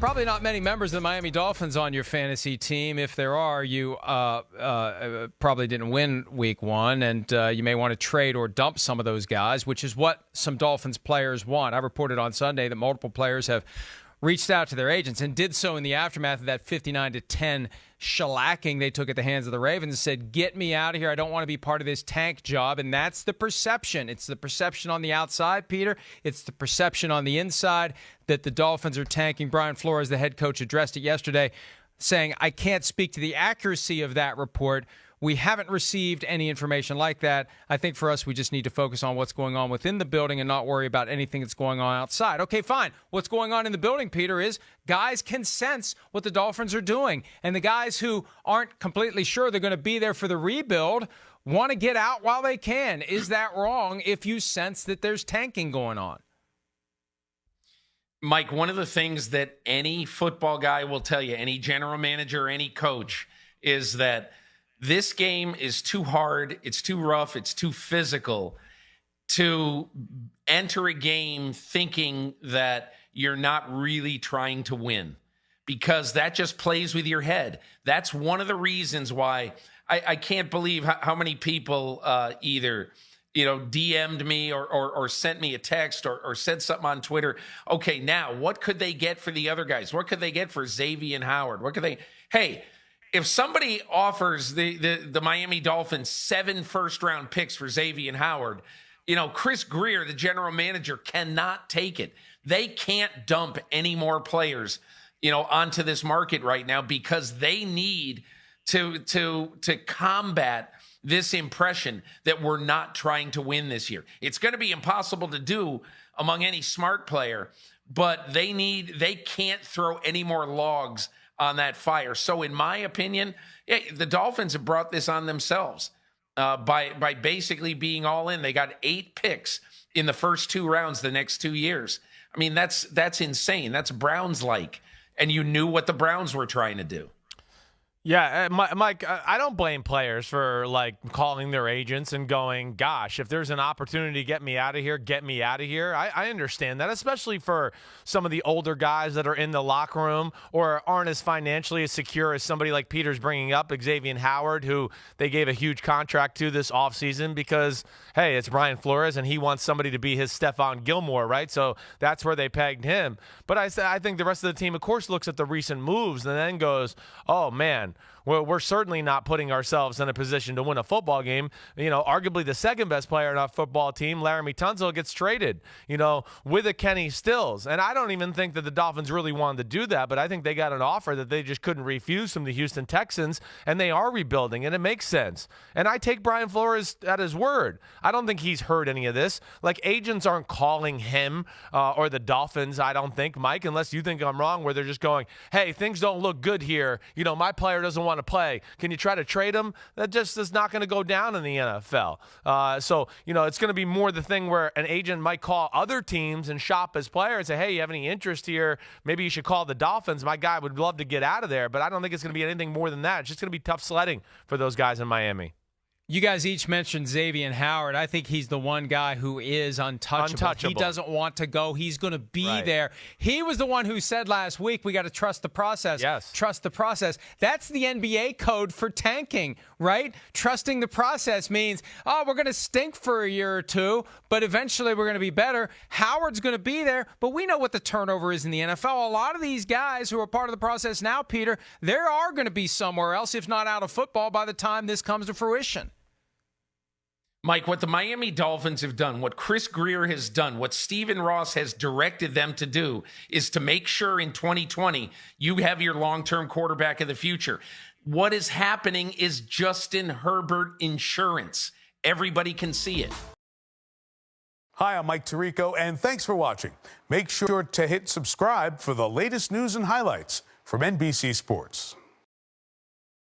Probably not many members of the Miami Dolphins on your fantasy team. If there are, you probably didn't win week one, and you may want to trade or dump some of those guys, which is what some Dolphins players want. I reported on Sunday that multiple players have reached out to their agents and did so in the aftermath of that 59-10 shellacking they took at the hands of the Ravens and said, get me out of here. I don't want to be part of this tank job. And that's the perception. It's the perception on the outside, Peter. It's the perception on the inside that the Dolphins are tanking. Brian Flores, the head coach, addressed it yesterday, saying, I can't speak to the accuracy of that report. We haven't received any information like that. I think for us, we just need to focus on what's going on within the building and not worry about anything that's going on outside. Okay, fine. What's going on in the building, Peter, is guys can sense what the Dolphins are doing. And the guys who aren't completely sure they're going to be there for the rebuild want to get out while they can. Is that wrong if you sense that there's tanking going on? Mike, one of the things that any football guy will tell you, any general manager, any coach, is that this game is too hard, it's too rough, it's too physical to enter a game thinking that you're not really trying to win, because that just plays with your head. That's one of the reasons why I can't believe how many people either DM'd me or sent me a text or said something on Twitter. Okay, now what could they get for the other guys? What could they get for Xavier and Howard? What could they? Hey, if somebody offers the Miami Dolphins 7 first-round picks for Xavier and Howard, Chris Greer, the general manager, cannot take it. They can't dump any more players, onto this market right now, because they need to combat this impression that we're not trying to win this year. It's going to be impossible to do among any smart player, but they can't throw any more logs on that fire. So in my opinion, the Dolphins have brought this on themselves by basically being all in. They got 8 picks in the first 2 rounds the next 2 years. I mean, that's insane. That's Browns-like. And you knew what the Browns were trying to do. Yeah, Mike, I don't blame players for, calling their agents and going, gosh, if there's an opportunity to get me out of here, get me out of here. I understand that, especially for some of the older guys that are in the locker room or aren't as financially as secure as somebody like Peter's bringing up, Xavier Howard, who they gave a huge contract to this offseason because, hey, it's Brian Flores and he wants somebody to be his Stephon Gilmore, right? So that's where they pegged him. But I think the rest of the team, of course, looks at the recent moves and then goes, oh, man, we're certainly not putting ourselves in a position to win a football game. Arguably the second best player on our football team, Laramie Tunsil, gets traded, with a Kenny Stills. And I don't even think that the Dolphins really wanted to do that, but I think they got an offer that they just couldn't refuse from the Houston Texans, and they are rebuilding, and it makes sense. And I take Brian Flores at his word. I don't think he's heard any of this. Agents aren't calling him or the Dolphins, I don't think, Mike, unless you think I'm wrong, where they're just going, hey, things don't look good here. My player doesn't want to play. Can you try to trade him? That just is not going to go down in the NFL. So it's going to be more the thing where an agent might call other teams and shop his player and say, hey, you have any interest here? Maybe you should call the Dolphins. My guy would love to get out of there, but I don't think it's going to be anything more than that. It's just going to be tough sledding for those guys in Miami. You guys each mentioned Xavier Howard. I think he's the one guy who is untouchable. He doesn't want to go. He's going to be there. He was the one who said last week, we got to trust the process. Yes. Trust the process. That's the NBA code for tanking, right? Trusting the process means, we're going to stink for a year or two, but eventually we're going to be better. Howard's going to be there, but we know what the turnover is in the NFL. A lot of these guys who are part of the process now, Peter, they are going to be somewhere else, if not out of football, by the time this comes to fruition. Mike, what the Miami Dolphins have done, what Chris Greer has done, what Stephen Ross has directed them to do is to make sure in 2020 you have your long-term quarterback of the future. What is happening is Justin Herbert insurance. Everybody can see it. Hi, I'm Mike Tirico, and thanks for watching. Make sure to hit subscribe for the latest news and highlights from NBC Sports.